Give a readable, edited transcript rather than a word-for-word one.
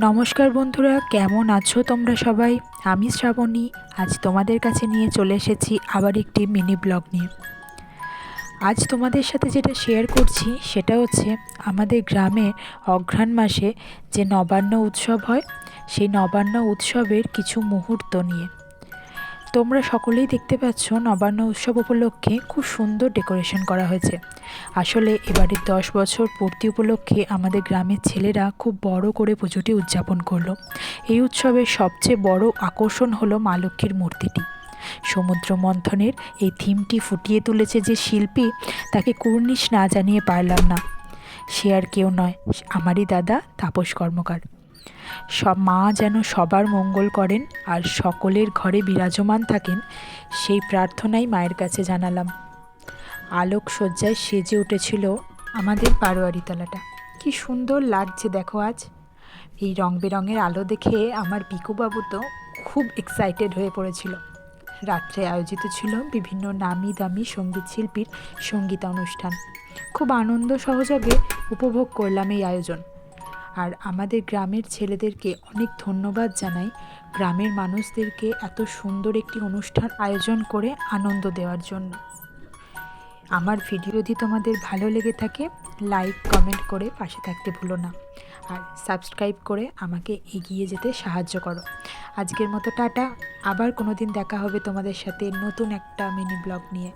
নমস্কার বন্ধুরা, কেমন আছো তোমরা সবাই? আমি শ্রাবণী। আজ তোমাদের কাছে নিয়ে চলে এসেছি আবার একটি মিনি ব্লগ নিয়ে। আজ তোমাদের সাথে যেটা শেয়ার করছি সেটা হচ্ছে আমাদের গ্রামে অঘ্রাণ মাসে যে নবান্ন উৎসব হয়, সেই নবান্ন উৎসবের কিছু মুহূর্ত নিয়ে। তোমরা সকলেই দেখতে পাচ্ছ নবান্ন উৎসব উপলক্ষে খুব সুন্দর ডেকোরেশন করা হয়েছে। আসলে এবারে 10 বছর পূর্তি উপলক্ষে আমাদের গ্রামের ছেলেরা খুব বড় করে পুজোটি উদযাপন করলো। এই উৎসবের সবচেয়ে বড় আকর্ষণ হলো মা লক্ষ্মীর মূর্তিটি। সমুদ্র মন্থনের এই থিমটি ফুটিয়ে তুলেছে যে শিল্পী, তাকে কুর্নিশ না জানিয়ে পারলাম না। সে আর কেউ নয়, আমারই দাদা তাপস কর্মকার। সব মা যেন সবার মঙ্গল করেন আর সকলের ঘরে বিরাজমান থাকেন, সেই প্রার্থনাই মায়ের কাছে জানালাম। আলোকসজ্জায় সেজে উঠেছিল আমাদের বারোয়ারিতলাটা। কি সুন্দর লাগছে দেখো আজ। এই রং বেরঙের আলো দেখে আমার পিকুবাবু তো খুব এক্সাইটেড হয়ে পড়েছিল। রাত্রে আয়োজিত ছিল বিভিন্ন নামি দামি সঙ্গীত শিল্পীর সঙ্গীতানুষ্ঠান। খুব আনন্দ সহযোগে উপভোগ করলাম এই আয়োজন। আর আমাদের গ্রামের ছেলেদেরকে অনেক ধন্যবাদ জানাই, গ্রামের মানুষদেরকে এত সুন্দর একটি অনুষ্ঠান আয়োজন করে আনন্দ দেওয়ার জন্য। আমার ভিডিও যদি তোমাদের ভালো লেগে থাকে, লাইক কমেন্ট করে পাশে থাকতে ভুলো না, আর সাবস্ক্রাইব করে আমাকে এগিয়ে যেতে সাহায্য করো। আজকের মতো টাটা। আবার কোনো দিন দেখা হবে তোমাদের সাথে নতুন একটা মিনি ব্লগ নিয়ে।